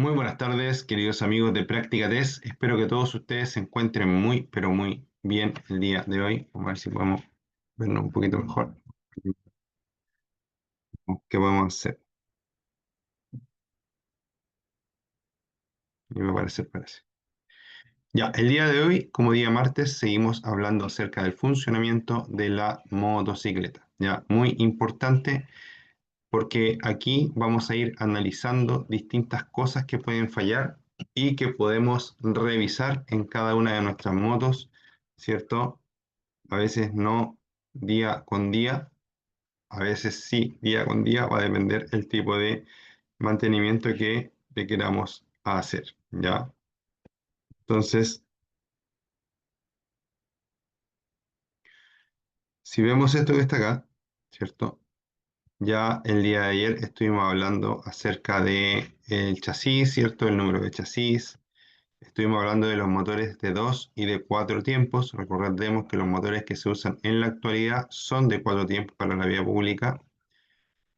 Muy buenas tardes, queridos amigos de Práctica Test. Espero que todos ustedes se encuentren muy, pero muy bien el día de hoy. Vamos a ver si podemos vernos un poquito mejor. ¿Qué podemos hacer? Y me parece. Ya, el día de hoy, como día martes, seguimos hablando acerca del funcionamiento de la motocicleta. Ya, muy importante porque aquí vamos a ir analizando distintas cosas que pueden fallar y que podemos revisar en cada una de nuestras motos, ¿cierto? A veces no día con día, a veces sí día con día, va a depender el tipo de mantenimiento que le queramos hacer, ¿ya? Entonces, si vemos esto que está acá, ¿cierto? Ya el día de ayer estuvimos hablando acerca de el chasis, ¿cierto? El número de chasis. Estuvimos hablando de los motores de 2 y de 4 tiempos. Recordemos que los motores que se usan en la actualidad son de 4 tiempos para la vía pública.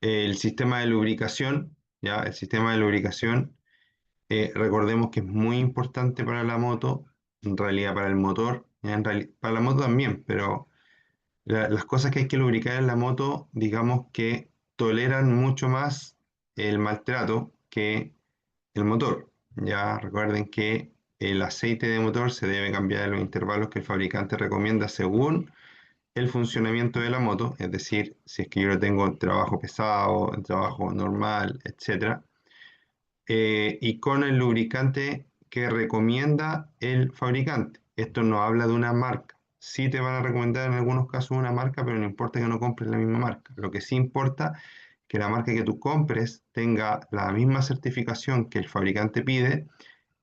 El sistema de lubricación, ¿ya? El sistema de lubricación, recordemos que es muy importante para la moto, en realidad para el motor, ¿ya? Para la moto también, pero las cosas que hay que lubricar en la moto, digamos que toleran mucho más el maltrato que el motor. Ya recuerden que el aceite de motor se debe cambiar en los intervalos que el fabricante recomienda según el funcionamiento de la moto, es decir, si es que yo lo tengo en trabajo pesado, en trabajo normal, etcétera, y con el lubricante que recomienda el fabricante. Esto no habla de una marca. Sí te van a recomendar en algunos casos una marca, pero no importa que no compres la misma marca. Lo que sí importa es que la marca que tú compres tenga la misma certificación que el fabricante pide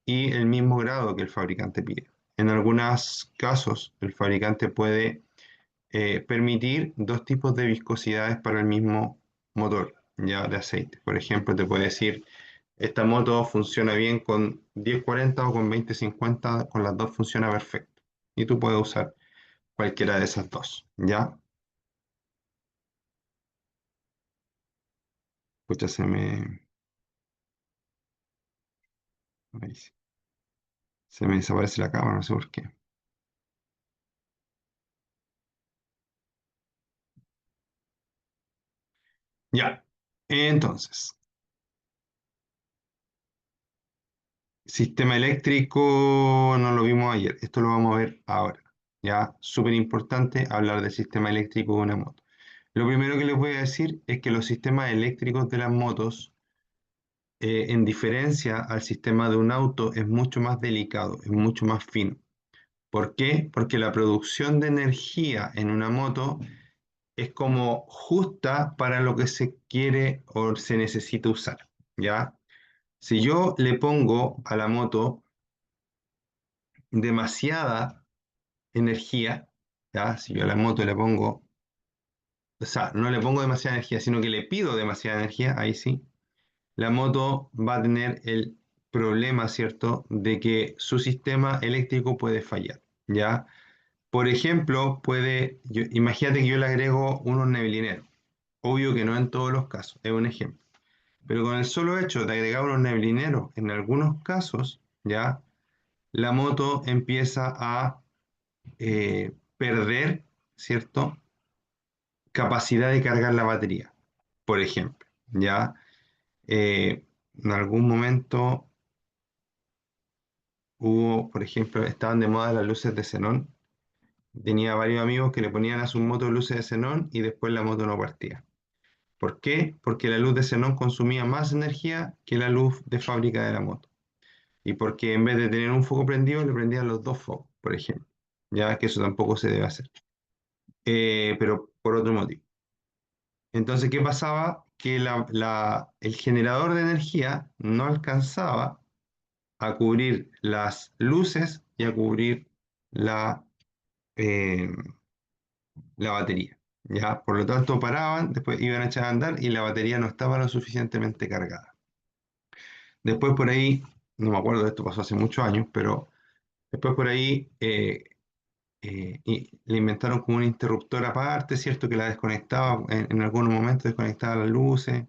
y el mismo grado que el fabricante pide. En algunos casos, el fabricante puede permitir dos tipos de viscosidades para el mismo motor, ya de aceite. Por ejemplo, te puede decir, esta moto funciona bien con 1040 o con 2050, con las dos funciona perfecto. Y tú puedes usar cualquiera de esas dos, ¿ya? Escucha, ahí sí, se me desaparece la cámara, no sé por qué. Ya, entonces, sistema eléctrico no lo vimos ayer, esto lo vamos a ver ahora. Ya, súper importante hablar del sistema eléctrico de una moto. Lo primero que les voy a decir es que los sistemas eléctricos de las motos, en diferencia al sistema de un auto, es mucho más delicado, es mucho más fino. ¿Por qué? Porque la producción de energía en una moto es como justa para lo que se quiere o se necesita usar, ¿ya? Si yo le pongo a la moto demasiada energía, ¿ya? Si yo a la moto le pongo, o sea, no le pongo demasiada energía, sino que le pido demasiada energía, ahí sí, la moto va a tener el problema, ¿cierto?, de que su sistema eléctrico puede fallar, ¿ya? Por ejemplo, imagínate que yo le agrego unos neblineros. Obvio que no en todos los casos, es un ejemplo. Pero con el solo hecho de agregar unos neblineros, en algunos casos, ¿ya? La moto empieza a perder, ¿cierto?, capacidad de cargar la batería, por ejemplo, ¿ya? En algún momento hubo, por ejemplo, estaban de moda las luces de xenón. Tenía varios amigos que le ponían a sus motos luces de xenón y después la moto no partía. ¿Por qué? Porque la luz de xenón consumía más energía que la luz de fábrica de la moto. Y porque en vez de tener un foco prendido, le prendían los dos focos, por ejemplo. Ya que eso tampoco se debe hacer. Pero por otro motivo. Entonces, ¿qué pasaba? Que el generador de energía no alcanzaba a cubrir las luces y a cubrir la, eh, la batería. ¿Ya? Por lo tanto, paraban, después iban a echar a andar y la batería no estaba lo suficientemente cargada. Después por ahí, no me acuerdo, esto pasó hace muchos años, pero después por ahí y le inventaron como un interruptor aparte, ¿cierto? Que la desconectaba, en algunos momentos desconectaba las luces,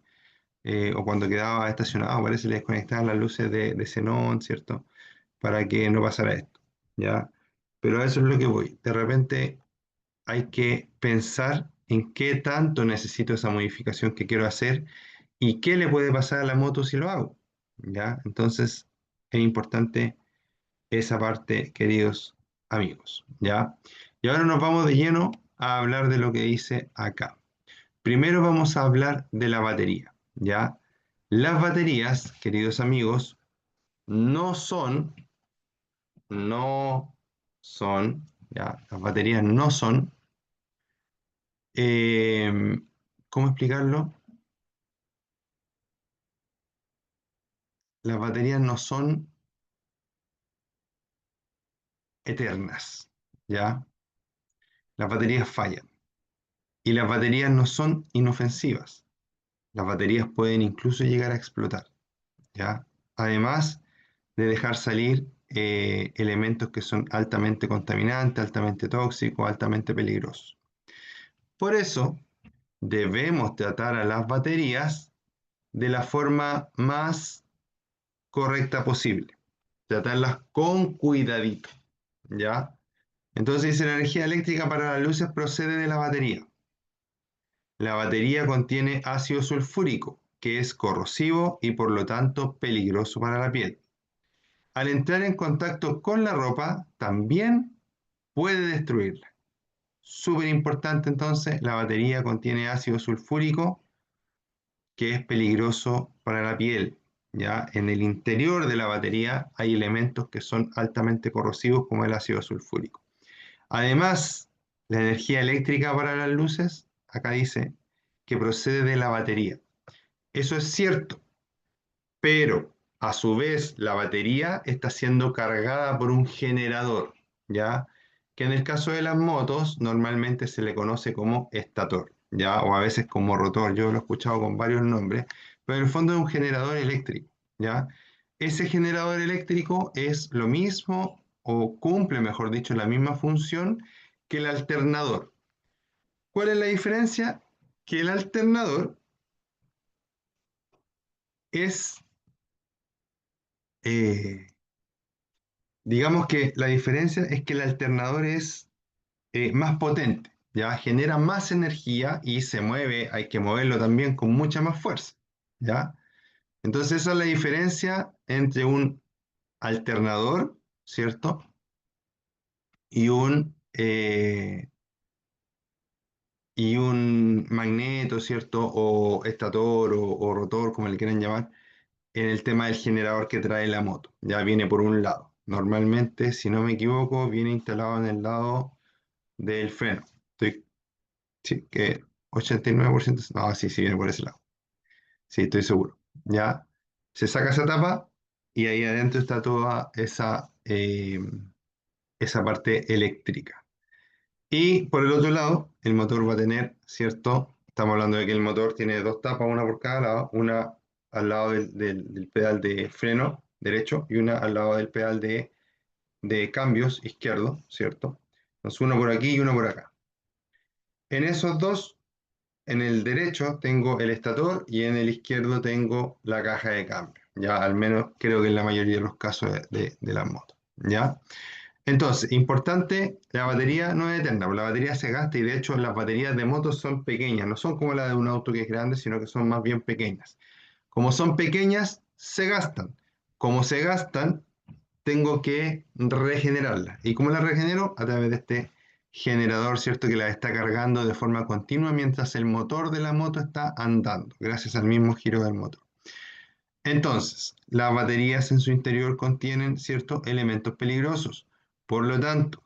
o cuando quedaba estacionado, parece que le desconectaban las luces de xenón, ¿cierto? Para que no pasara esto, ¿ya? Pero a eso es lo que voy. De repente hay que pensar en qué tanto necesito esa modificación que quiero hacer y qué le puede pasar a la moto si lo hago, ¿ya? Entonces es importante esa parte, queridos amigos, ¿ya? Y ahora nos vamos de lleno a hablar de lo que dice acá. Primero vamos a hablar de la batería, ¿ya? Las baterías, queridos amigos, no son, no son, ¿ya? Las baterías no son, eh, ¿cómo explicarlo? Las baterías no son eternas, ¿ya? Las baterías fallan. Y las baterías no son inofensivas. Las baterías pueden incluso llegar a explotar, ¿ya? Además de dejar salir elementos que son altamente contaminantes, altamente tóxicos, altamente peligrosos. Por eso debemos tratar a las baterías de la forma más correcta posible. Tratarlas con cuidadito, ¿ya? Entonces dice, la energía eléctrica para las luces procede de la batería. La batería contiene ácido sulfúrico, que es corrosivo y por lo tanto peligroso para la piel. Al entrar en contacto con la ropa, también puede destruirla. Súper importante entonces, la batería contiene ácido sulfúrico, que es peligroso para la piel. ¿Ya? En el interior de la batería hay elementos que son altamente corrosivos, como el ácido sulfúrico. Además, la energía eléctrica para las luces, acá dice que procede de la batería. Eso es cierto, pero a su vez la batería está siendo cargada por un generador, ¿ya? Que en el caso de las motos normalmente se le conoce como estator, ¿ya? O a veces como rotor, yo lo he escuchado con varios nombres, pero en el fondo es un generador eléctrico, ¿ya? Ese generador eléctrico es lo mismo o cumple, mejor dicho, la misma función que el alternador. ¿Cuál es la diferencia? Que el alternador es, eh, digamos que la diferencia es que el alternador es más potente, ya genera más energía y se mueve, hay que moverlo también con mucha más fuerza, ¿ya? Entonces esa es la diferencia entre un alternador, ¿cierto? Y y un magneto, ¿cierto? O estator o rotor, como le quieran llamar, en el tema del generador que trae la moto. Ya viene por un lado. Normalmente, si no me equivoco, viene instalado en el lado del freno. Estoy, sí, que 89%, no, sí, sí viene por ese lado. Sí, estoy seguro. Ya se saca esa tapa y ahí adentro está toda esa parte eléctrica. Y por el otro lado, el motor va a tener, ¿cierto? Estamos hablando de que el motor tiene dos tapas, una por cada lado, una al lado del pedal de freno derecho y una al lado del pedal de cambios izquierdo, ¿cierto? Entonces uno por aquí y uno por acá. En esos dos, en el derecho tengo el estator y en el izquierdo tengo la caja de cambio. Ya al menos creo que en la mayoría de los casos de las motos. ¿Ya? Entonces, importante, la batería no es eterna, la batería se gasta y de hecho las baterías de motos son pequeñas, no son como la de un auto que es grande, sino que son más bien pequeñas. Como son pequeñas, se gastan. Como se gastan, tengo que regenerarlas. ¿Y cómo las regenero? A través de este generador, ¿cierto? Que la está cargando de forma continua mientras el motor de la moto está andando, gracias al mismo giro del motor. Entonces, las baterías en su interior contienen ciertos elementos peligrosos. Por lo tanto,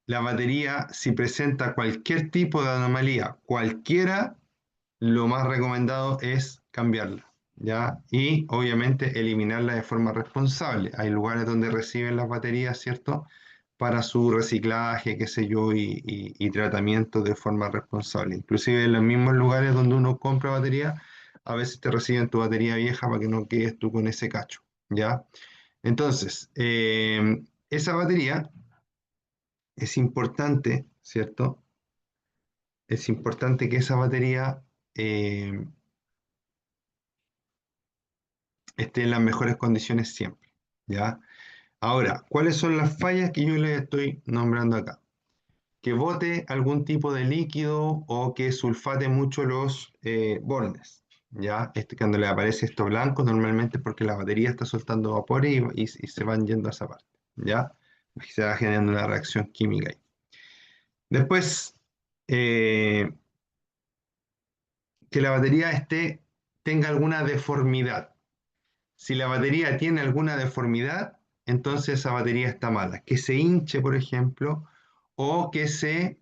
la batería, si presenta cualquier tipo de anomalía, cualquiera, lo más recomendado es cambiarla, ¿ya? Y obviamente eliminarla de forma responsable. Hay lugares donde reciben las baterías, ¿cierto? Para su reciclaje, qué sé yo, y tratamiento de forma responsable. Inclusive en los mismos lugares donde uno compra batería, a veces te reciben tu batería vieja para que no quedes tú con ese cacho, ¿ya? Entonces, esa batería es importante, ¿cierto? Es importante que esa batería esté en las mejores condiciones siempre, ¿ya? Ahora, ¿cuáles son las fallas que yo les estoy nombrando acá? Que bote algún tipo de líquido o que sulfate mucho los bornes, ¿ya? Cuando le aparece esto blanco, normalmente es porque la batería está soltando vapores y se van yendo a esa parte, ¿ya? Se va generando una reacción química ahí. Después, eh, que la batería tenga alguna deformidad. Si la batería tiene alguna deformidad, entonces esa batería está mala. Que se hinche, por ejemplo, o que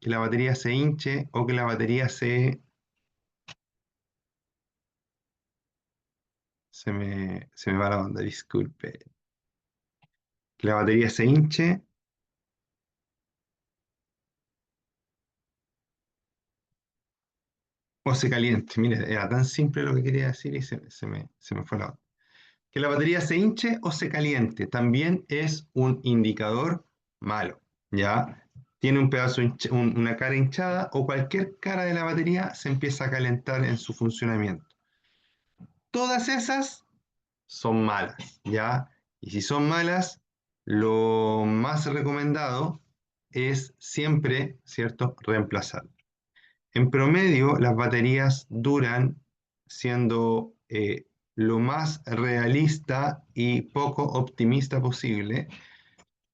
la batería se hinche, o que la batería se me va la onda, disculpe. Que la batería se hinche o se caliente. Mire, era tan simple lo que quería decir y se me fue la onda. Que la batería se hinche o se caliente también es un indicador malo, ¿ya? Tiene un pedazo, una cara hinchada o cualquier cara de la batería se empieza a calentar en su funcionamiento. Todas esas son malas, ¿ya? Y si son malas, lo más recomendado es siempre, ¿cierto?, reemplazar. En promedio, las baterías duran siendo lo más realista y poco optimista posible,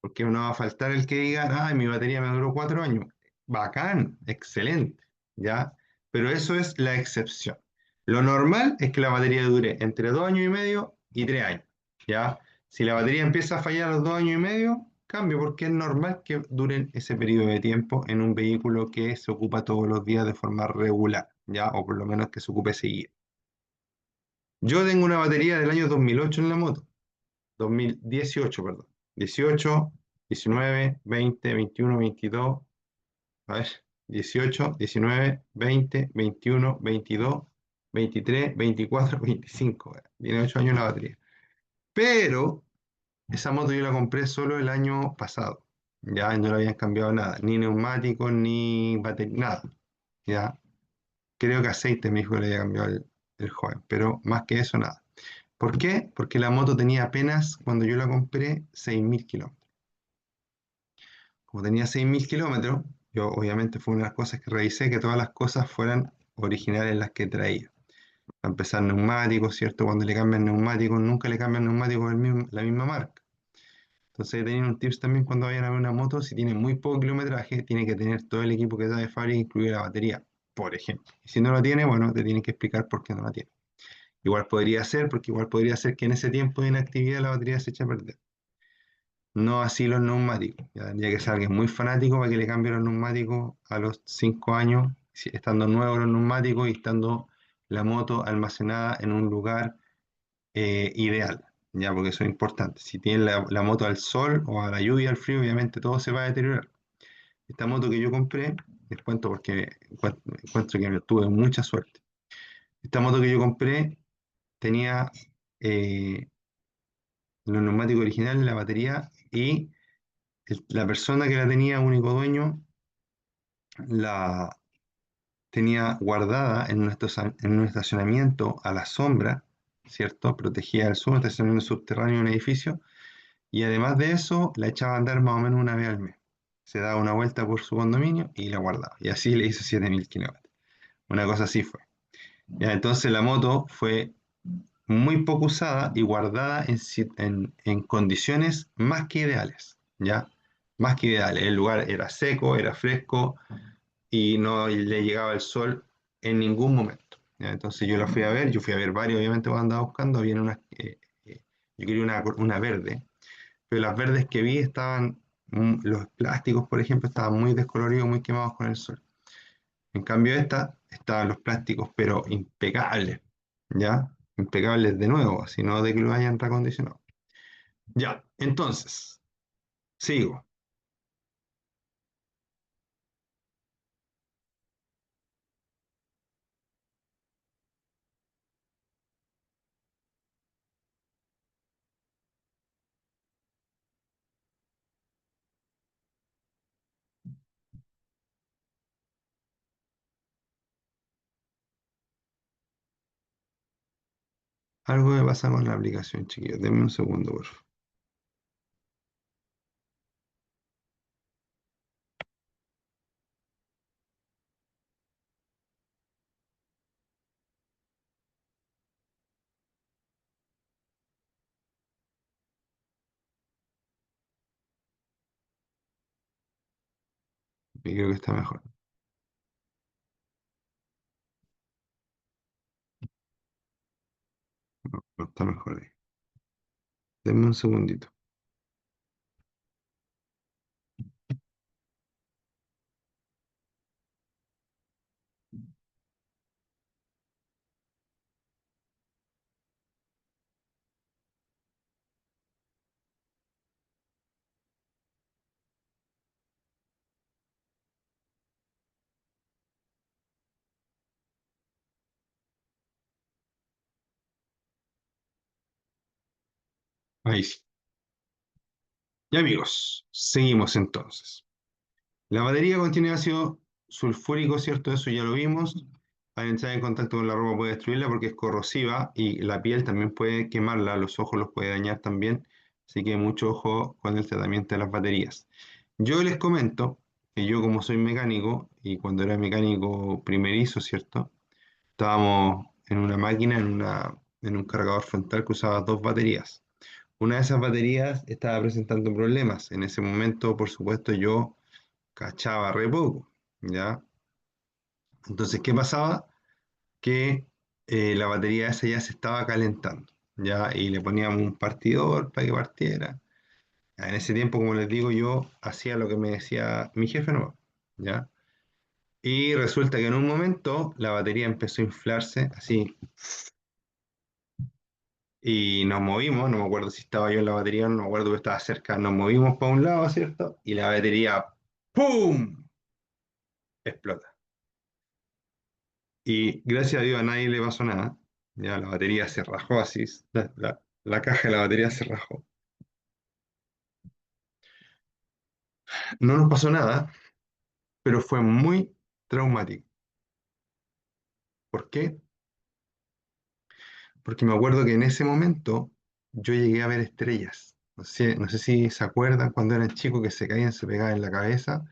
porque no va a faltar el que diga, ay, mi batería me duró 4 años. Bacán, excelente, ¿ya? Pero eso es la excepción. Lo normal es que la batería dure entre 2 años y medio y 3 años, ¿ya? Si la batería empieza a fallar a los 2 años y medio, cambio, porque es normal que duren ese periodo de tiempo en un vehículo que se ocupa todos los días de forma regular, ¿ya? O por lo menos que se ocupe seguido. Yo tengo una batería del año 2008 en la moto. 2018, perdón. 18, 19, 20, 21, 22, a ver, 18, 19, 20, 21, 22, 23, 24, 25. Tiene 8 años la batería. Pero esa moto yo la compré solo el año pasado. Ya no le habían cambiado nada, ni neumáticos, ni batería, nada. Ya, creo que aceite me dijo que le había cambiado el joven, pero más que eso, nada. ¿Por qué? Porque la moto tenía apenas, cuando yo la compré, 6.000 kilómetros. Como tenía 6.000 kilómetros, yo obviamente fue una de las cosas que revisé, que todas las cosas fueran originales las que traía. A empezar neumáticos, ¿cierto? Cuando le cambian neumáticos, nunca le cambian neumáticos la misma marca. Entonces tenía un tips también cuando vayan a ver una moto, si tiene muy poco kilometraje, tiene que tener todo el equipo que da de fábrica, incluida la batería, por ejemplo. Y si no lo tiene, bueno, te tienen que explicar por qué no la tiene. Igual podría ser, porque igual podría ser que en ese tiempo de inactividad la batería se eche a perder. No así los neumáticos. Ya tendría que ser alguien muy fanático para que le cambie los neumáticos a los 5 años, estando nuevos los neumáticos y estando la moto almacenada en un lugar ideal, ya, porque eso es importante. Si tienen la moto al sol o a la lluvia, al frío, obviamente todo se va a deteriorar. Esta moto que yo compré, les cuento porque encuentro que tuve mucha suerte. Esta moto que yo compré tenía eh, los neumáticos originales, la batería y la persona que la tenía, único dueño, la tenía guardada en un estacionamiento a la sombra, ¿cierto? Protegida del sol, un estacionamiento subterráneo en un edificio, y además de eso, la echaba a andar más o menos una vez al mes. Se daba una vuelta por su condominio y la guardaba. Y así le hizo 7.000 kilómetros. Una cosa así fue. Ya, entonces la moto fue muy poco usada y guardada en condiciones más que ideales, ¿ya? Más que ideales. El lugar era seco, era fresco y no le llegaba el sol en ningún momento, ¿ya? Entonces yo la fui a ver, yo fui a ver varios, obviamente cuando andaba buscando, había unas, yo quería una verde, pero las verdes que vi estaban, los plásticos, por ejemplo, estaban muy descoloridos, muy quemados con el sol. En cambio, esta estaban los plásticos, pero impecables, ¿ya? Impecables de nuevo, así no de que lo hayan reacondicionado. Ya, entonces, sigo. Algo me pasa con la aplicación, chiquillos. Denme un segundo, por favor. Y creo que está mejor. No, no está mejor ahí. Denme un segundito. Ahí sí. Ya amigos, seguimos entonces. La batería contiene ácido sulfúrico, ¿cierto? Eso ya lo vimos. Al entrar en contacto con la ropa puede destruirla porque es corrosiva y la piel también puede quemarla, los ojos los puede dañar también. Así que mucho ojo con el tratamiento de las baterías. Yo les comento que yo como soy mecánico y cuando era mecánico primerizo, ¿cierto? Estábamos en una máquina, en un cargador frontal que usaba dos baterías. Una de esas baterías estaba presentando problemas. En ese momento, por supuesto, yo cachaba re poco, ¿ya? Entonces, ¿qué pasaba? Que la batería esa ya se estaba calentando, ¿ya? Y le poníamos un partidor para que partiera. En ese tiempo, como les digo, yo hacía lo que me decía mi jefe, no, ¿ya? Y resulta que en un momento la batería empezó a inflarse así y nos movimos, no me acuerdo si estaba yo en la batería, no me acuerdo que estaba cerca, nos movimos para un lado, ¿cierto? Y la batería, ¡pum!, explota. Y gracias a Dios a nadie le pasó nada. Ya la batería se rajó así, la caja de la batería se rajó. No nos pasó nada, pero fue muy traumático. ¿Por qué? Porque me acuerdo que en ese momento yo llegué a ver estrellas. No sé si se acuerdan cuando eran chicos que se caían, se pegaban en la cabeza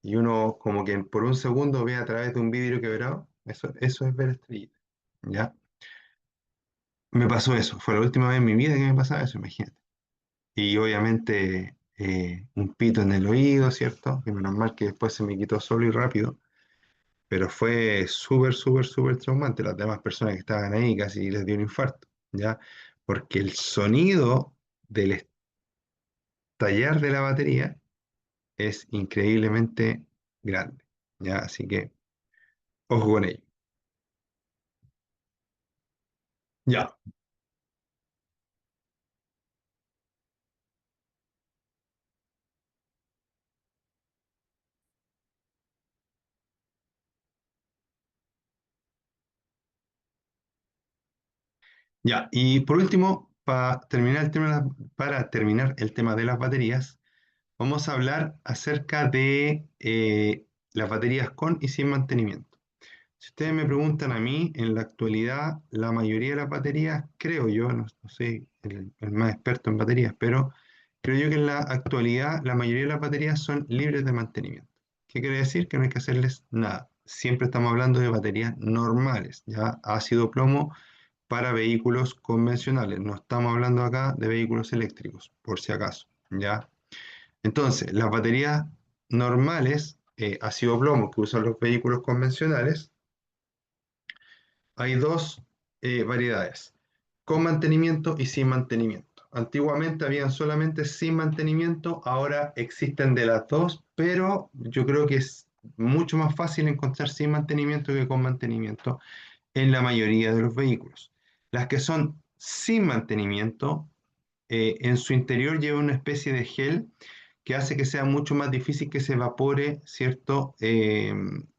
y uno como que por un segundo ve a través de un vidrio quebrado. Eso es ver estrellas. ¿Ya? Me pasó eso. Fue la última vez en mi vida que me pasaba eso, imagínate. Y obviamente un pito en el oído, ¿cierto? Que menos mal que después se me quitó solo y rápido, pero fue súper, súper, súper traumante. Las demás personas que estaban ahí casi les dio un infarto, ¿ya? Porque el sonido del estallar de la batería es increíblemente grande, ¿ya? Así que ojo con ello. Ya, ya. Y por último, para terminar el tema de las baterías, vamos a hablar acerca de las baterías con y sin mantenimiento. Si ustedes me preguntan a mí, en la actualidad, la mayoría de las baterías, creo yo, no soy el más experto en baterías, pero creo yo que en la actualidad la mayoría de las baterías son libres de mantenimiento. ¿Qué quiere decir? Que no hay que hacerles nada. Siempre estamos hablando de baterías normales, ya ácido plomo para vehículos convencionales. No estamos hablando acá de vehículos eléctricos, por si acaso, ¿ya? Entonces, las baterías normales, ácido plomo que usan los vehículos convencionales, hay dos variedades, con mantenimiento y sin mantenimiento. Antiguamente habían solamente sin mantenimiento, ahora existen de las dos, pero yo creo que es mucho más fácil encontrar sin mantenimiento que con mantenimiento en la mayoría de los vehículos. Las que son sin mantenimiento, en su interior lleva una especie de gel que hace que sea mucho más difícil que se evapore, ¿cierto?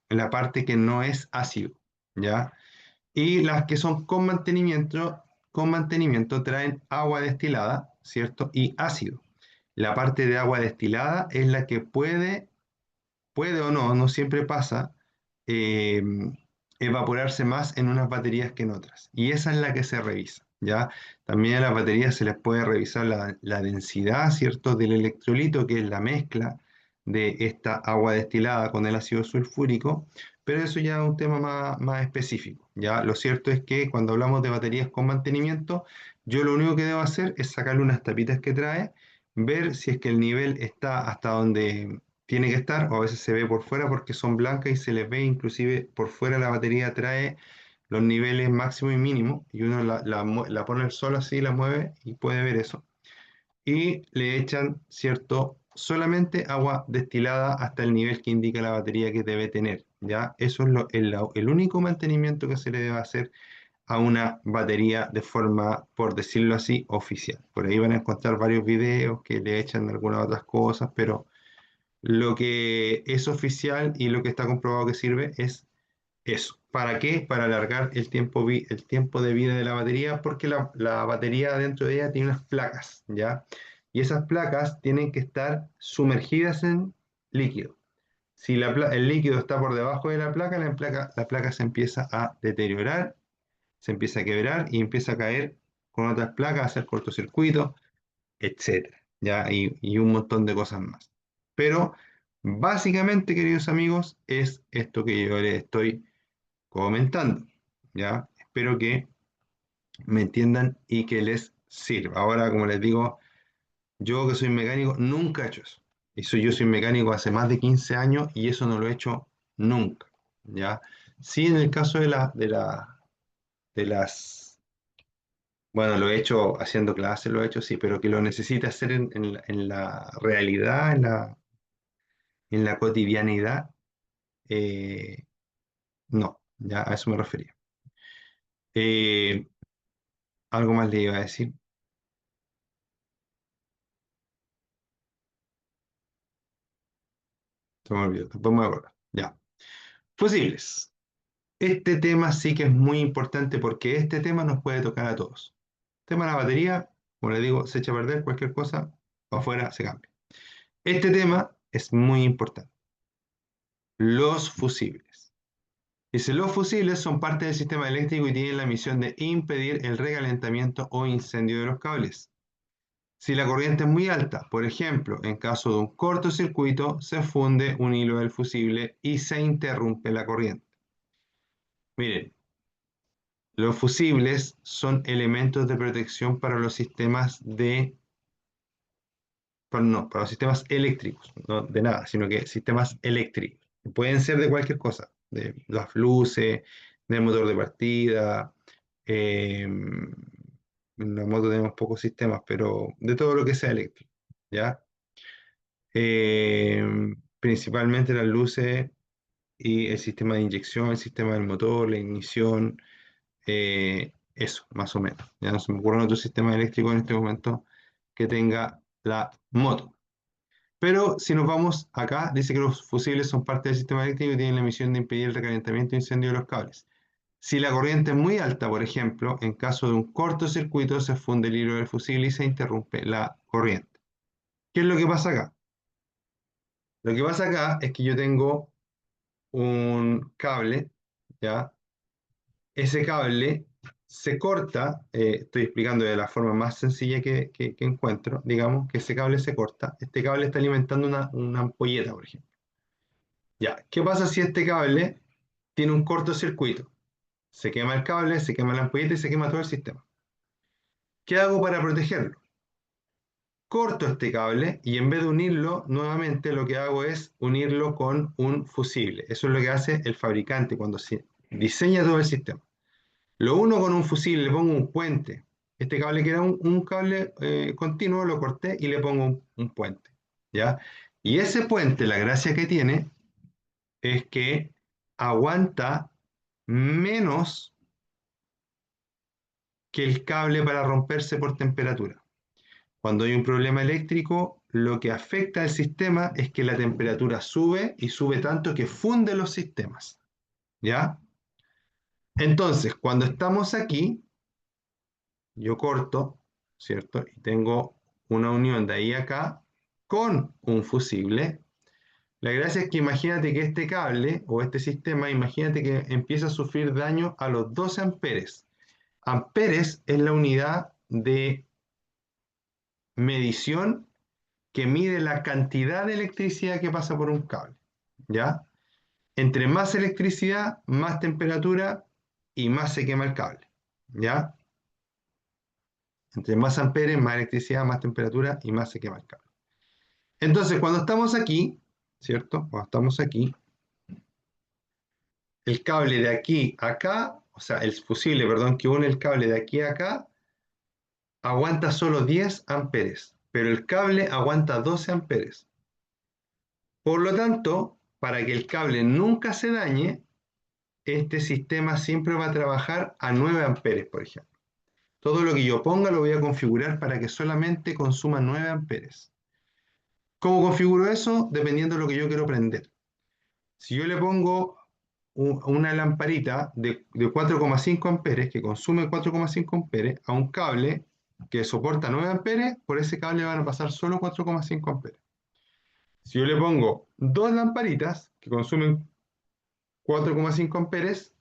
La parte que no es ácido, ¿ya? Y las que son con mantenimiento traen agua destilada, ¿cierto? Y ácido. La parte de agua destilada es la que puede o no, no siempre pasa, eh, evaporarse más en unas baterías que en otras. Y esa es la que se revisa, ¿ya? También a las baterías se les puede revisar la densidad, ¿cierto?, del electrolito, que es la mezcla de esta agua destilada con el ácido sulfúrico, pero eso ya es un tema más específico, ¿ya? Lo cierto es que cuando hablamos de baterías con mantenimiento, yo lo único que debo hacer es sacarle unas tapitas que trae, ver si es que el nivel está hasta donde tiene que estar, o a veces se ve por fuera porque son blancas y se les ve inclusive por fuera la batería trae los niveles máximo y mínimo, y uno la pone al sol así, la mueve y puede ver eso. Y le echan, ¿cierto? Solamente agua destilada hasta el nivel que indica la batería que debe tener, ¿ya? Eso es el único mantenimiento que se le debe hacer a una batería de forma, por decirlo así, oficial. Por ahí van a encontrar varios videos que le echan algunas otras cosas, pero lo que es oficial y lo que está comprobado que sirve es eso. ¿Para qué? Para alargar el tiempo de vida de la batería, porque la batería dentro de ella tiene unas placas, ¿ya? Y esas placas tienen que estar sumergidas en líquido. Si el líquido está por debajo de la placa se empieza a deteriorar, se empieza a quebrar y empieza a caer con otras placas, a hacer cortocircuito, etcétera, ¿ya? Y un montón de cosas más. Pero básicamente, queridos amigos, es esto que yo les estoy comentando, ¿ya? Espero que me entiendan y que les sirva. Ahora, como les digo, yo que soy mecánico, nunca he hecho eso. Yo soy mecánico hace más de 15 años y eso no lo he hecho nunca, ¿ya? Sí, en el caso de las, bueno, lo he hecho haciendo clases, lo he hecho, sí, pero que lo necesite hacer en la realidad, en la cotidianidad, eh, no, ya a eso me refería. Eh, algo más le iba a decir. Se me olvidó, después me voy a acordar. Ya. Fusibles. Este tema sí que es muy importante porque este tema nos puede tocar a todos. El tema de la batería, como le digo, se echa a perder cualquier cosa, afuera se cambia. Este tema es muy importante. Los fusibles. Dice, los fusibles son parte del sistema eléctrico y tienen la misión de impedir el recalentamiento o incendio de los cables. Si la corriente es muy alta, por ejemplo, en caso de un cortocircuito, se funde un hilo del fusible y se interrumpe la corriente. Miren, los fusibles son elementos de protección para los sistemas para los sistemas eléctricos, no de nada, sino que sistemas eléctricos. Pueden ser de cualquier cosa, de las luces, del motor de partida, en la moto tenemos pocos sistemas, pero de todo lo que sea eléctrico, ¿ya? Eh, Principalmente las luces y el sistema de inyección, el sistema del motor, la ignición, eso, más o menos. Ya no se me ocurre otro sistema eléctrico en este momento que tenga la moto. Pero si nos vamos acá, dice que los fusibles son parte del sistema eléctrico y tienen la misión de impedir el recalentamiento e incendio de los cables. Si la corriente es muy alta, por ejemplo, en caso de un cortocircuito, se funde el hilo del fusible y se interrumpe la corriente. ¿Qué es lo que pasa acá? Lo que pasa acá es que yo tengo un cable, ¿ya? Ese cable se corta, estoy explicando de la forma más sencilla que encuentro, digamos, que ese cable se corta. Este cable está alimentando una ampolleta, por ejemplo. Ya, ¿qué pasa si este cable tiene un cortocircuito? Se quema el cable, se quema la ampolleta y se quema todo el sistema. ¿Qué hago para protegerlo? Corto este cable y en vez de unirlo nuevamente, lo que hago es unirlo con un fusible. Eso es lo que hace el fabricante cuando se diseña todo el sistema. Lo uno con un fusible, le pongo un puente. Este cable que era un cable continuo, lo corté y le pongo un puente. ¿Ya? Y ese puente, la gracia que tiene es que aguanta menos que el cable para romperse por temperatura. Cuando hay un problema eléctrico, lo que afecta al sistema es que la temperatura sube y sube tanto que funde los sistemas. ¿Ya? Entonces, cuando estamos aquí, yo corto, ¿cierto? Y tengo una unión de ahí a acá con un fusible. La gracia es que imagínate que este cable o este sistema, imagínate que empieza a sufrir daño a los 12 amperes. Amperes es la unidad de medición que mide la cantidad de electricidad que pasa por un cable, ¿ya? Entre más electricidad, más temperatura y más se quema el cable, ¿ya? Entre más amperes, más electricidad, más temperatura y más se quema el cable. Entonces, cuando estamos aquí, ¿cierto? Cuando estamos aquí, el cable de aquí a acá, o sea, el fusible, perdón, que une el cable de aquí a acá, aguanta solo 10 amperes, pero el cable aguanta 12 amperes. Por lo tanto, para que el cable nunca se dañe, este sistema siempre va a trabajar a 9 amperes, por ejemplo. Todo lo que yo ponga lo voy a configurar para que solamente consuma 9 amperes. ¿Cómo configuro eso? Dependiendo de lo que yo quiero prender. Si yo le pongo una lamparita de 4,5 amperes, que consume 4,5 amperes, a un cable que soporta 9 amperes, por ese cable van a pasar solo 4,5 amperes. Si yo le pongo dos lamparitas que consumen 4,5 amperes,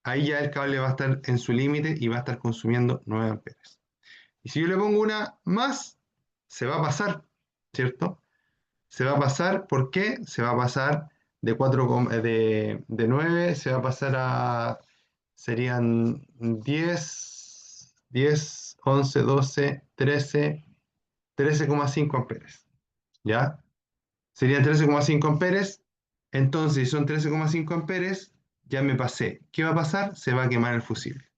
ahí ya el cable va a estar en su límite y va a estar consumiendo 9 amperes. Y si yo le pongo una más, se va a pasar, ¿cierto? Se va a pasar, ¿por qué? Se va a pasar de 4, de 9, se va a pasar a, serían 10, 11, 12, 13, 13,5 amperes, ¿ya? Serían 13,5 amperes, entonces si son 13,5 amperes, ya me pasé. ¿Qué va a pasar? Se va a quemar el fusible,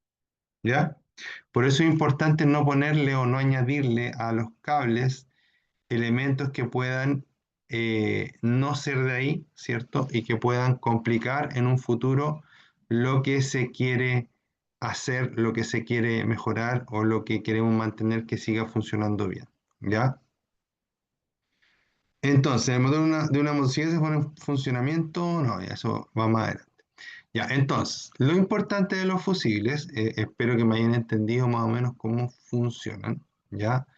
¿ya? Por eso es importante no ponerle o no añadirle a los cables elementos que puedan no ser de ahí, ¿cierto? Y que puedan complicar en un futuro lo que se quiere hacer, lo que se quiere mejorar o lo que queremos mantener que siga funcionando bien, ¿ya? Entonces, el motor de una motocicleta se pone en funcionamiento, no, ya eso va más adelante. Ya, entonces, lo importante de los fusibles, espero que me hayan entendido más o menos cómo funcionan, ¿ya?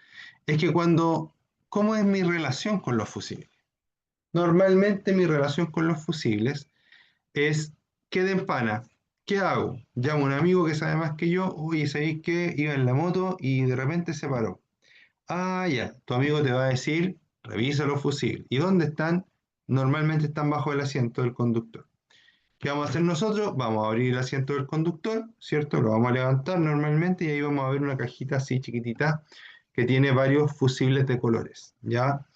Es que ¿cómo es mi relación con los fusibles? Normalmente mi relación con los fusibles es, ¿qué de empana? ¿Qué hago? Llamo a un amigo que sabe más que yo, oye, ¿sabéis qué? Iba en la moto y de repente se paró. Ah, ya, tu amigo te va a decir, revisa los fusibles. ¿Y dónde están? Normalmente están bajo el asiento del conductor. ¿Qué vamos a hacer nosotros? Vamos a abrir el asiento del conductor, ¿cierto? Lo vamos a levantar normalmente y ahí vamos a ver una cajita así chiquitita que tiene varios fusibles de colores, ¿ya?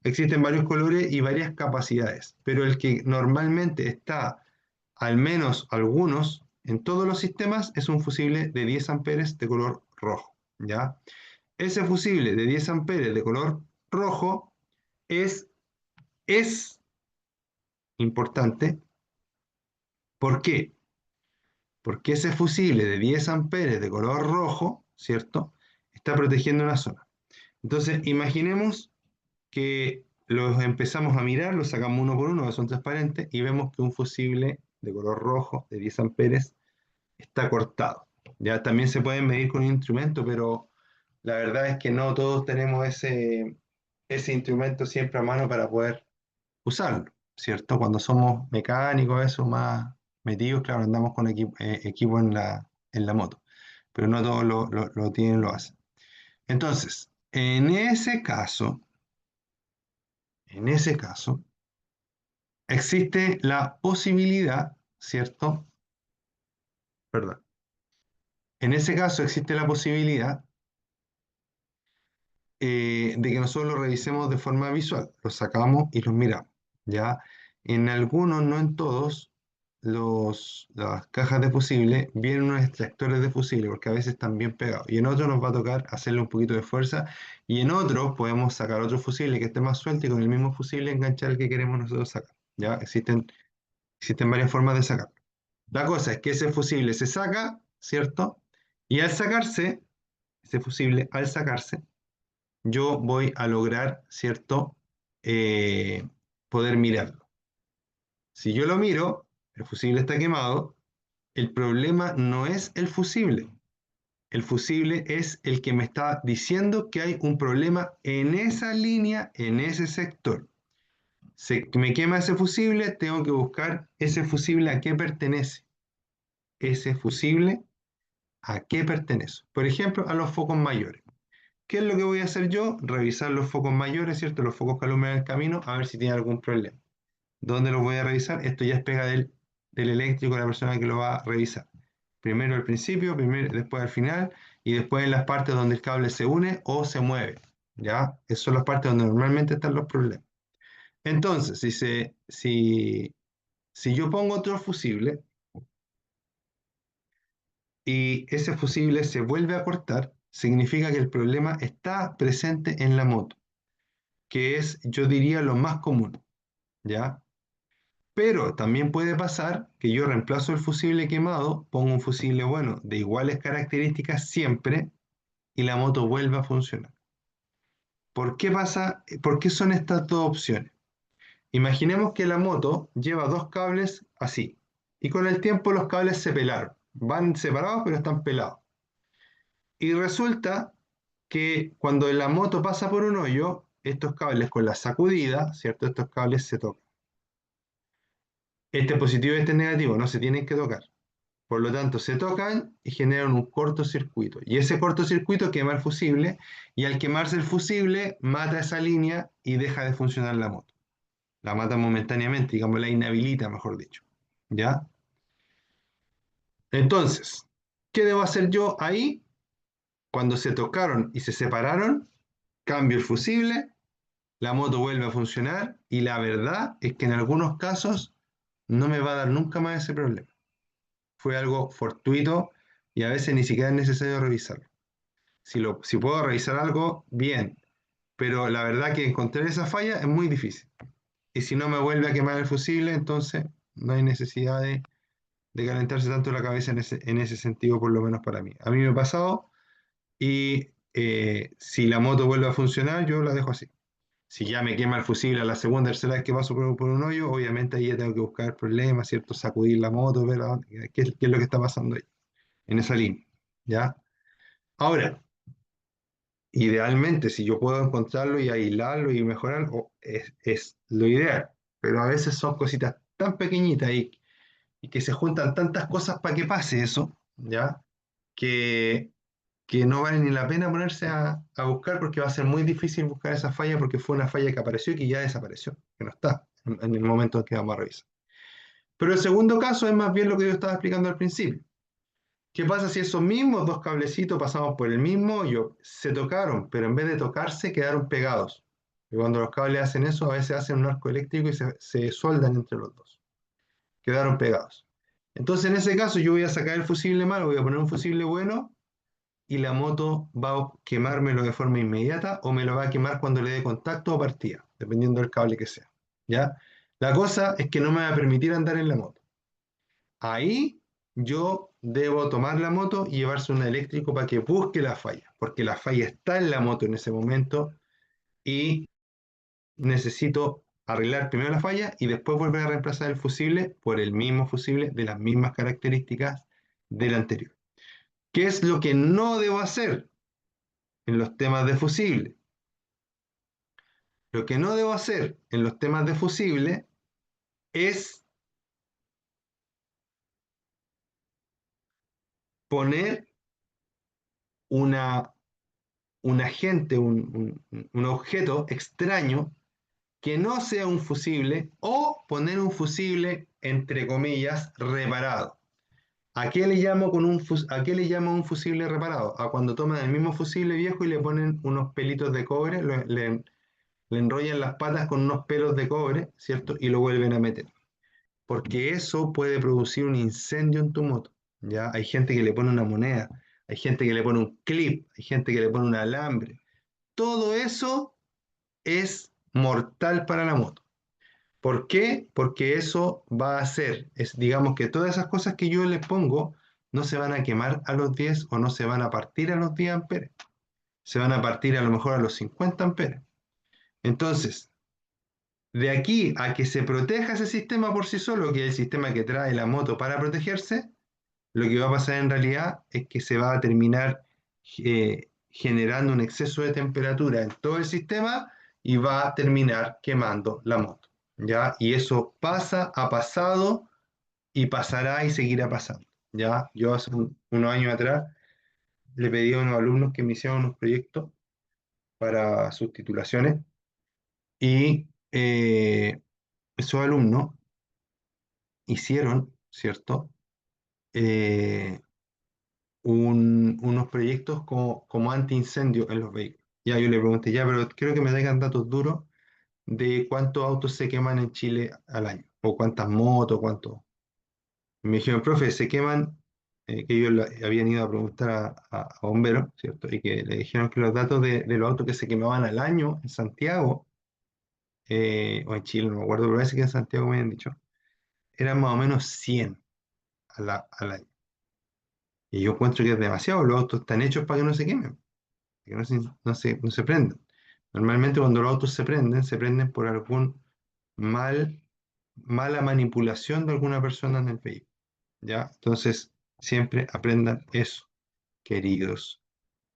Existen varios colores y varias capacidades, pero el que normalmente está, al menos algunos, en todos los sistemas, es un fusible de 10 amperes de color rojo, ¿ya? Ese fusible de 10 amperes de color rojo es importante. ¿Por qué? Porque ese fusible de 10 amperes de color rojo, ¿cierto? Está protegiendo una zona. Entonces, imaginemos que los empezamos a mirar, los sacamos uno por uno, que son transparentes, y vemos que un fusible de color rojo de 10 amperes está cortado. Ya también se pueden medir con un instrumento, pero la verdad es que no todos tenemos ese instrumento siempre a mano para poder usarlo, ¿cierto? Cuando somos mecánicos, eso más metidos, claro, andamos con equipo en la moto, pero no todos lo tienen, lo hacen. Entonces, en ese caso, existe la posibilidad, ¿cierto? Perdón. En ese caso existe la posibilidad de que nosotros lo revisemos de forma visual, los sacamos y los miramos, ¿ya? En algunos, no en todos, las cajas de fusible vienen unos extractores de fusible, porque a veces están bien pegados, y en otros nos va a tocar hacerle un poquito de fuerza, y en otros podemos sacar otro fusible que esté más suelto y con el mismo fusible enganchar el que queremos nosotros sacar, ¿ya? Existen varias formas de sacarlo. La cosa es que ese fusible se saca, ¿cierto? Y al sacarse, ese fusible al sacarse, yo voy a lograr, ¿cierto? Eh, Poder mirarlo. Si yo lo miro, el fusible está quemado, el problema no es el fusible. El fusible es el que me está diciendo que hay un problema en esa línea, en ese sector. Se me quema ese fusible, tengo que buscar ese fusible a qué pertenece. Ese fusible a qué pertenezco. Por ejemplo, a los focos mayores. ¿Qué es lo que voy a hacer yo? Revisar los focos mayores, ¿cierto? Los focos que alumbran el camino, a ver si tiene algún problema. ¿Dónde los voy a revisar? Esto ya es pega del eléctrico, de la persona que lo va a revisar. Primero al principio, después al final, y después en las partes donde el cable se une o se mueve. ¿Ya? Esas son las partes donde normalmente están los problemas. Entonces, si yo pongo otro fusible y ese fusible se vuelve a cortar, significa que el problema está presente en la moto, que es, yo diría, lo más común, ¿ya? Pero también puede pasar que yo reemplazo el fusible quemado, pongo un fusible bueno de iguales características siempre y la moto vuelve a funcionar. ¿Por qué pasa? ¿Por qué son estas dos opciones? Imaginemos que la moto lleva dos cables así y con el tiempo los cables se pelaron. Van separados pero están pelados. Y resulta que cuando la moto pasa por un hoyo, estos cables con la sacudida, ¿cierto? Estos cables se tocan. Este positivo y este negativo no se tienen que tocar. Por lo tanto, se tocan y generan un cortocircuito. Y ese cortocircuito quema el fusible y al quemarse el fusible mata esa línea y deja de funcionar la moto. La mata momentáneamente, digamos, la inhabilita, mejor dicho. ¿Ya? Entonces, ¿qué debo hacer yo ahí? Cuando se tocaron y se separaron, cambio el fusible, la moto vuelve a funcionar y la verdad es que en algunos casos no me va a dar nunca más ese problema. Fue algo fortuito y a veces ni siquiera es necesario revisarlo. Si puedo revisar algo, bien, pero la verdad que encontrar esa falla es muy difícil. Y si no me vuelve a quemar el fusible, entonces no hay necesidad de calentarse tanto la cabeza en ese sentido, por lo menos para mí. A mí me ha pasado y si la moto vuelve a funcionar, yo la dejo así. Si ya me quema el fusible a la segunda, tercera vez que paso por un hoyo, obviamente ahí ya tengo que buscar problemas, ¿cierto? Sacudir la moto, ver qué es lo que está pasando ahí, en esa línea, ¿ya? Ahora, idealmente, si yo puedo encontrarlo y aislarlo y mejorarlo, es lo ideal. Pero a veces son cositas tan pequeñitas y que se juntan tantas cosas para que pase eso, ¿ya? Que, que no vale ni la pena ponerse a buscar porque va a ser muy difícil buscar esa falla porque fue una falla que apareció y que ya desapareció, que no está en el momento en que vamos a revisar. Pero el segundo caso es más bien lo que yo estaba explicando al principio. ¿Qué pasa si esos mismos dos cablecitos pasamos por el mismo hoyo, se tocaron, pero en vez de tocarse quedaron pegados? Y cuando los cables hacen eso, a veces hacen un arco eléctrico y se soldan entre los dos. Quedaron pegados. Entonces, en ese caso, yo voy a sacar el fusible malo, voy a poner un fusible bueno y la moto va a quemármelo de forma inmediata o me lo va a quemar cuando le dé contacto o partida, dependiendo del cable que sea. ¿Ya? La cosa es que no me va a permitir andar en la moto. Ahí yo debo tomar la moto y llevarse un eléctrico para que busque la falla, porque la falla está en la moto en ese momento y necesito arreglar primero la falla y después volver a reemplazar el fusible por el mismo fusible de las mismas características del anterior. ¿Qué es lo que no debo hacer en los temas de fusible? Lo que no debo hacer en los temas de fusible es poner una, un agente, un objeto extraño que no sea un fusible o poner un fusible, entre comillas, reparado. ¿A qué le llamo, a qué le llamo un fusible reparado? A cuando toman el mismo fusible viejo y le ponen unos pelitos de cobre, le enrollan las patas con unos pelos de cobre, ¿cierto? Y lo vuelven a meter. Porque eso puede producir un incendio en tu moto, ¿ya? Hay gente que le pone una moneda, hay gente que le pone un clip, hay gente que le pone un alambre. Todo eso es mortal para la moto. ¿Por qué? Porque eso va a hacer, digamos que todas esas cosas que yo le pongo no se van a quemar a los 10 o no se van a partir a los 10 amperes. Se van a partir a lo mejor a los 50 amperes. Entonces, de aquí a que se proteja ese sistema por sí solo, que es el sistema que trae la moto para protegerse, lo que va a pasar en realidad es que se va a terminar generando un exceso de temperatura en todo el sistema y va a terminar quemando la moto, ¿ya? Y eso ha pasado y pasará y seguirá pasando, ¿ya? Yo hace unos años atrás le pedí a unos alumnos que me hicieran unos proyectos para sus titulaciones y esos alumnos hicieron, ¿cierto? Eh, unos proyectos como antiincendio en los vehículos. Ya yo le pregunté, ya, pero quiero que me traigan datos duros de cuántos autos se queman en Chile al año, o cuántas motos, cuántos. Me dijeron, profe, se queman, que ellos habían ido a preguntar a bomberos, ¿cierto? Y que le dijeron que los datos de los autos que se quemaban al año en Santiago, o en Chile, no me acuerdo, pero parece que en Santiago me habían dicho, eran más o menos 100 al año. Y yo encuentro que es demasiado, los autos están hechos para que no se quemen, que no se prendan. Normalmente cuando los autos se prenden por mal, mala manipulación de alguna persona en el vehículo, ¿ya? Entonces, siempre aprendan eso, queridos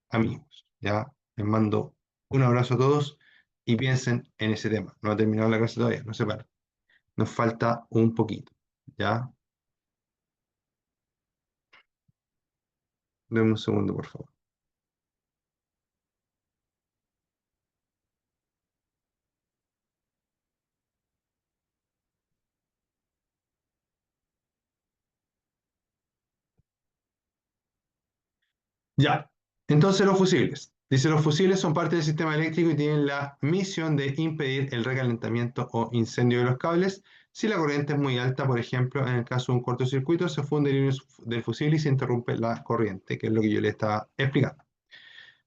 amigos, ¿ya? Les mando un abrazo a todos y piensen en ese tema. No ha terminado la clase todavía, no se para. Nos falta un poquito, ¿ya? Denme un segundo, por favor. Ya. Entonces los fusibles. Dice, los fusibles son parte del sistema eléctrico y tienen la misión de impedir el recalentamiento o incendio de los cables. Si la corriente es muy alta, por ejemplo, en el caso de un cortocircuito, se funde el hilo del fusible y se interrumpe la corriente, que es lo que yo le estaba explicando.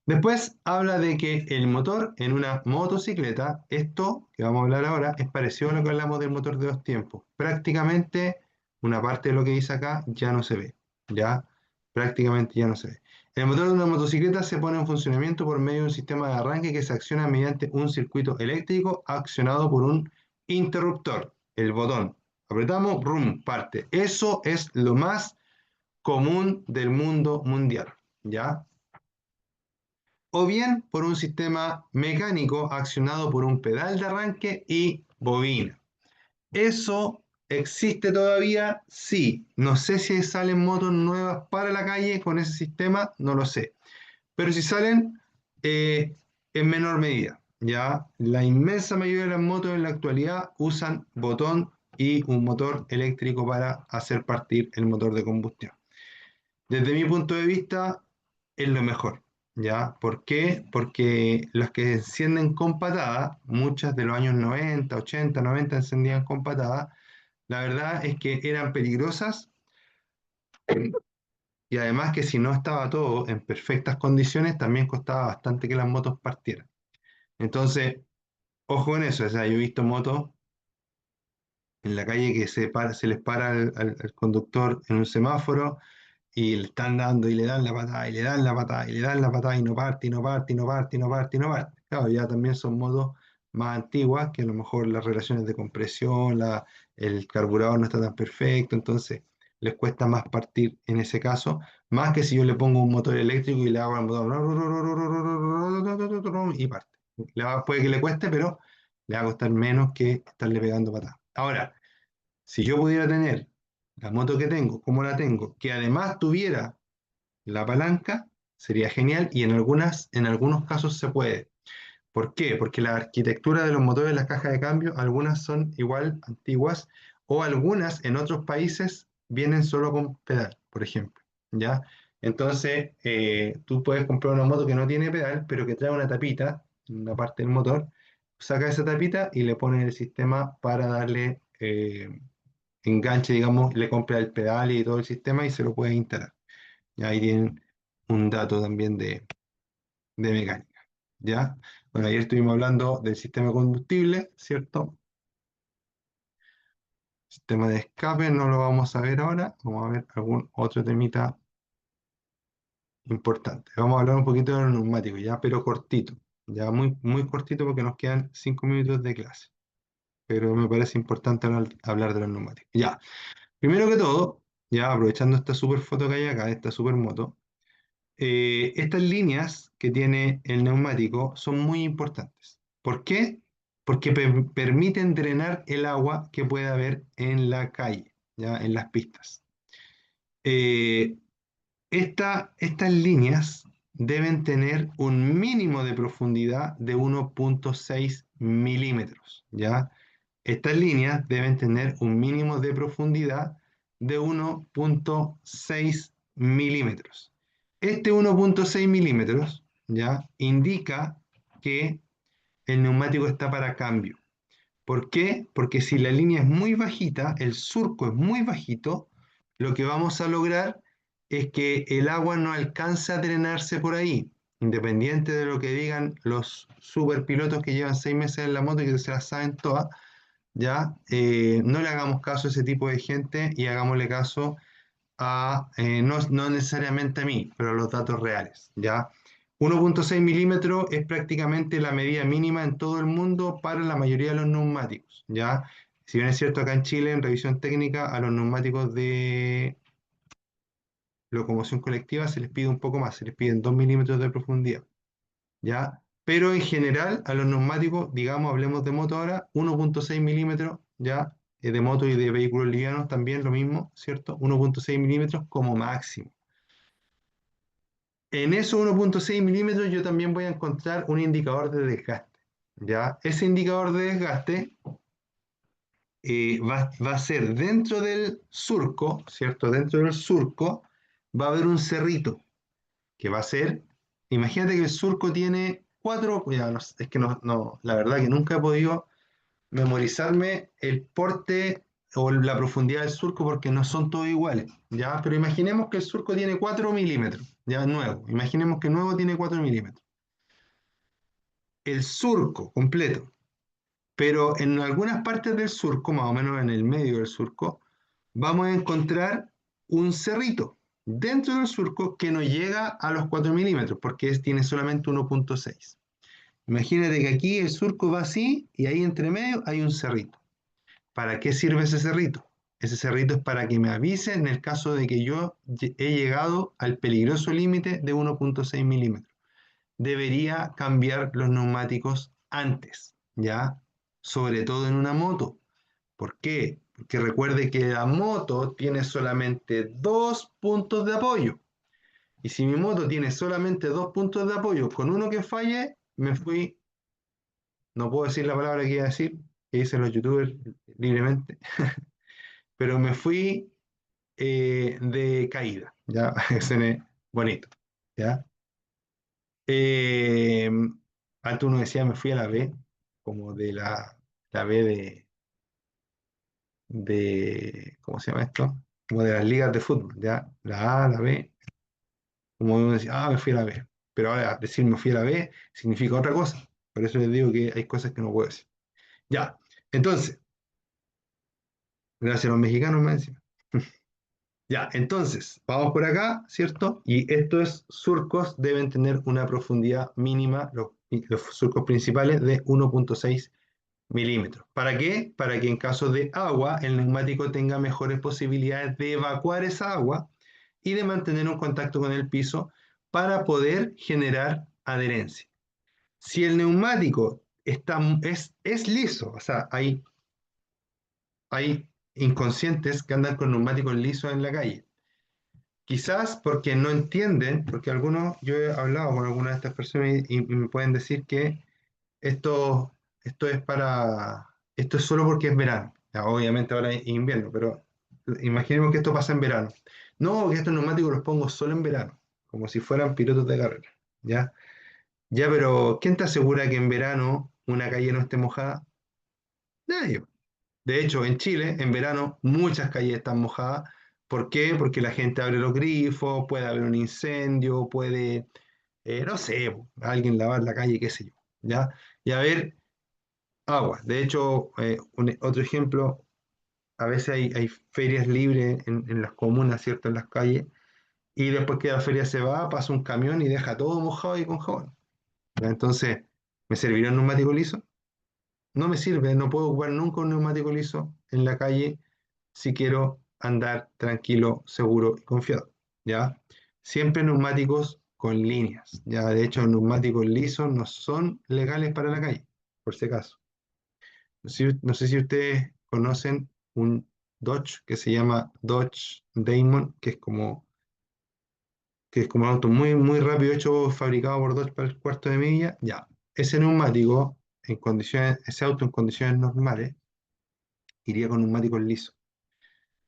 Después habla de que el motor en una motocicleta, esto que vamos a hablar ahora, es parecido a lo que hablamos del motor de dos tiempos. Prácticamente una parte de lo que dice acá ya no se ve, ya prácticamente ya no se ve. El motor de una motocicleta se pone en funcionamiento por medio de un sistema de arranque que se acciona mediante un circuito eléctrico accionado por un interruptor, el botón. Apretamos, rum, parte. Eso es lo más común del mundo mundial, ¿ya? O bien por un sistema mecánico accionado por un pedal de arranque y bobina. ¿Eso existe todavía? Sí. No sé si salen motos nuevas para la calle con ese sistema, no lo sé. Pero si salen, en menor medida. Ya la inmensa mayoría de las motos en la actualidad usan botón y un motor eléctrico para hacer partir el motor de combustión. Desde mi punto de vista, es lo mejor, ¿ya? ¿Por qué? Porque las que se encienden con patada, muchas de los años 90, 80, 90 encendían con patada, la verdad es que eran peligrosas y además que si no estaba todo en perfectas condiciones, también costaba bastante que las motos partieran. Entonces, ojo con eso, o sea, yo he visto motos en la calle que se les para al conductor en un semáforo y le están dando y le dan la patada y le dan la patada y le dan la patada y no parte y no parte y no parte y no parte y no parte. Claro, ya también son modos más antiguas que a lo mejor las relaciones de compresión, el carburador no está tan perfecto, entonces les cuesta más partir en ese caso, más que si yo le pongo un motor eléctrico y le hago el motor y parte. Puede que le cueste, pero le va a costar menos que estarle pegando patadas. Ahora, si yo pudiera tener la moto que tengo, como la tengo, que además tuviera la palanca, sería genial y en algunos casos se puede. ¿Por qué? Porque la arquitectura de los motores de las cajas de cambio, algunas son igual antiguas o algunas en otros países vienen solo con pedal, por ejemplo. ¿Ya? Entonces, tú puedes comprar una moto que no tiene pedal, pero que trae una tapita en una parte del motor, saca esa tapita y le pones el sistema para darle enganche, digamos, le compra el pedal y todo el sistema y se lo puede instalar. Y ahí tienen un dato también de mecánica. ¿Ya? Bueno, ayer estuvimos hablando del sistema de combustible, ¿cierto? Sistema de escape, no lo vamos a ver ahora. Vamos a ver algún otro temita importante. Vamos a hablar un poquito de los neumáticos, ya, pero cortito. Ya muy, muy cortito porque nos quedan 5 minutos de clase. Pero me parece importante hablar de los neumáticos. Ya, primero que todo, ya aprovechando esta super foto que hay acá, esta super moto, estas líneas que tiene el neumático son muy importantes. ¿Por qué? Porque permiten drenar el agua que pueda haber en la calle, ¿ya? En las pistas. Eh, Estas líneas deben tener un mínimo de profundidad de 1,6 milímetros, ¿ya? Estas líneas deben tener un mínimo de profundidad de 1,6 milímetros. Este 1,6 milímetros, ¿ya? Indica que el neumático está para cambio. ¿Por qué? Porque si la línea es muy bajita, el surco es muy bajito, lo que vamos a lograr es que el agua no alcanza a drenarse por ahí, independiente de lo que digan los superpilotos que llevan 6 meses en la moto y que se las saben todas, ¿ya? No le hagamos caso a ese tipo de gente y hagámosle caso a, no necesariamente a mí, pero a los datos reales, ¿ya? 1,6 milímetros es prácticamente la medida mínima en todo el mundo para la mayoría de los neumáticos, ¿ya? Si bien es cierto, acá en Chile, en revisión técnica, a los neumáticos de locomoción colectiva se les pide un poco más, se les piden 2 milímetros de profundidad, ¿ya? Pero en general, a los neumáticos, digamos, hablemos de moto ahora, 1,6 milímetros, ¿ya? De moto y de vehículos livianos también lo mismo, ¿cierto? 1,6 milímetros como máximo. En esos 1,6 milímetros yo también voy a encontrar un indicador de desgaste, ¿ya? Ese indicador de desgaste va a ser dentro del surco, ¿cierto? Dentro del surco va a haber un cerrito que va a ser, imagínate que el surco tiene cuatro, ya, es que la verdad que nunca he podido memorizarme el porte o la profundidad del surco porque no son todos iguales, ¿ya? Pero imaginemos que el surco tiene 4 milímetros, ya nuevo. Imaginemos que nuevo tiene 4 milímetros. El surco completo, pero en algunas partes del surco, más o menos en el medio del surco, vamos a encontrar un cerrito dentro del surco que no llega a los 4 milímetros porque tiene solamente 1,6. Imagínate que aquí el surco va así y ahí entre medio hay un cerrito. ¿Para qué sirve ese cerrito? Ese cerrito es para que me avise en el caso de que yo he llegado al peligroso límite de 1,6 milímetros. Debería cambiar los neumáticos antes, ¿ya? Sobre todo en una moto. ¿Por qué? Porque recuerde que la moto tiene solamente dos puntos de apoyo. Y si mi moto tiene solamente dos puntos de apoyo, con uno que falle, me fui, no puedo decir la palabra que iba a decir, que dicen los youtubers libremente, pero me fui de caída, ¿ya? Suene bonito, ¿ya? Eh, Antes uno decía me fui a la B, como de la B ¿cómo se llama esto? Como de las ligas de fútbol, ¿ya? La A, la B, como uno decía, me fui a la B. Pero ahora decir me fui a la B significa otra cosa. Por eso les digo que hay cosas que no puedo decir. Ya, entonces, gracias a los mexicanos me decían. Ya, entonces, vamos por acá, ¿cierto? Y estos surcos deben tener una profundidad mínima, los surcos principales, de 1,6 milímetros. ¿Para qué? Para que en caso de agua, el neumático tenga mejores posibilidades de evacuar esa agua y de mantener un contacto con el piso para poder generar adherencia. Si el neumático es liso, o sea, hay inconscientes que andan con neumáticos lisos en la calle. Quizás porque no entienden, porque algunos, yo he hablado con algunas de estas personas y me pueden decir que esto esto es solo porque es verano. Ya, obviamente ahora es invierno, pero imaginemos que esto pasa en verano. No, que estos neumáticos los pongo solo en verano, como si fueran pilotos de carrera. ¿Ya? Ya, pero ¿quién te asegura que en verano una calle no esté mojada? Nadie. De hecho, en Chile, en verano, muchas calles están mojadas. ¿Por qué? Porque la gente abre los grifos, puede haber un incendio, puede, no sé, alguien lavar la calle, qué sé yo. ¿Ya? Y a ver, agua. De hecho, otro ejemplo, a veces hay ferias libres en las comunas, ¿cierto? En las calles, y después que la feria se va, pasa un camión y deja todo mojado y con jabón. ¿Ya? Entonces, ¿me servirá un neumático liso? No me sirve, no puedo ocupar nunca un neumático liso en la calle si quiero andar tranquilo, seguro y confiado, ¿ya? Siempre neumáticos con líneas, ¿ya? De hecho, los neumáticos lisos no son legales para la calle, por si acaso. No sé si ustedes conocen un Dodge que se llama Dodge Damon, que es como que es como un auto muy, muy rápido, hecho, fabricado por dos para el cuarto de milla, ya. Ese neumático, en condiciones, ese auto en condiciones normales, iría con neumáticos lisos.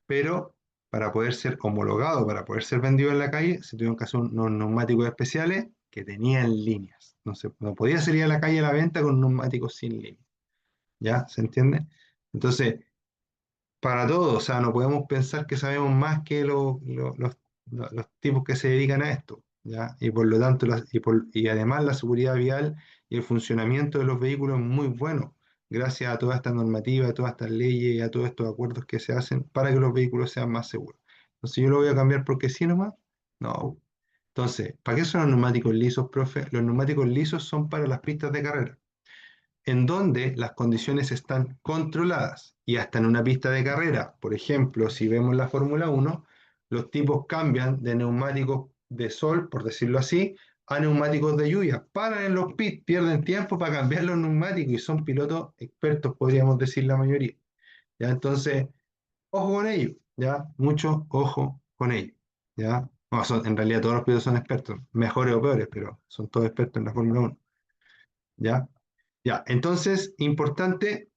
Pero para poder ser homologado, para poder ser vendido en la calle, se tuvieron que hacer unos neumáticos especiales que tenían líneas. No podía salir a la calle a la venta con neumáticos sin líneas. ¿Ya? ¿Se entiende? Entonces, para todo, o sea, no podemos pensar que sabemos más que los tipos que se dedican a esto, ¿ya? Y por lo tanto, y además la seguridad vial y el funcionamiento de los vehículos es muy bueno, gracias a toda esta normativa, a todas estas leyes y a todos estos acuerdos que se hacen para que los vehículos sean más seguros. Entonces, ¿yo lo voy a cambiar porque sí nomás? No. Entonces, ¿para qué son los neumáticos lisos, profe? Los neumáticos lisos son para las pistas de carrera en donde las condiciones están controladas y hasta en una pista de carrera. Por ejemplo, si vemos la Fórmula 1, los tipos cambian de neumáticos de sol, por decirlo así, a neumáticos de lluvia. Paran en los pits, pierden tiempo para cambiar los neumáticos y son pilotos expertos, podríamos decir la mayoría. ¿Ya? Entonces, ojo con ello, ¿ya? Mucho ojo con ello, ¿ya? No, en realidad todos los pilotos son expertos, mejores o peores, pero son todos expertos en la Fórmula 1, ¿ya? Ya, entonces, importante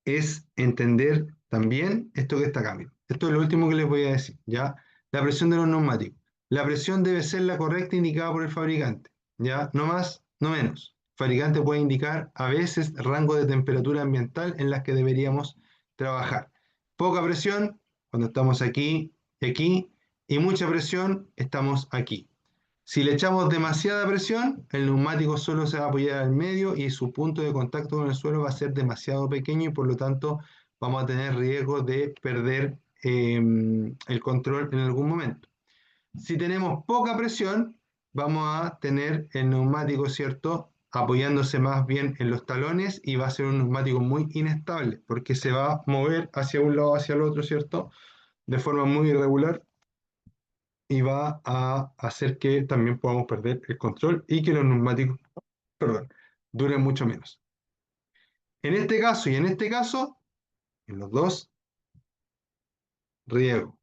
es entender también esto que está acá. Mira. Esto es lo último que les voy a decir, ¿ya? La presión de los neumáticos. La presión debe ser la correcta indicada por el fabricante, ¿ya? No más, no menos. El fabricante puede indicar a veces rango de temperatura ambiental en las que deberíamos trabajar. Poca presión, cuando estamos aquí y aquí, y mucha presión, estamos aquí. Si le echamos demasiada presión, el neumático solo se va a apoyar al medio y su punto de contacto con el suelo va a ser demasiado pequeño y por lo tanto vamos a tener riesgo de perder el control en algún momento. Si tenemos poca presión, vamos a tener el neumático, ¿cierto? Apoyándose más bien en los talones y va a ser un neumático muy inestable porque se va a mover hacia un lado, hacia el otro, ¿cierto? De forma muy irregular y va a hacer que también podamos perder el control y que los neumáticos, perdón, duren mucho menos. En este caso y en este caso, en los dos, riego.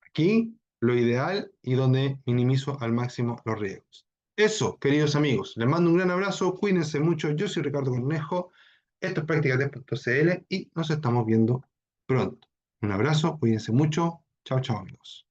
Aquí lo ideal y donde minimizo al máximo los riesgos. Eso, queridos amigos, les mando un gran abrazo, cuídense mucho, yo soy Ricardo Cornejo, esto es Práctica3.cl y nos estamos viendo pronto. Un abrazo, cuídense mucho, chao, chao amigos.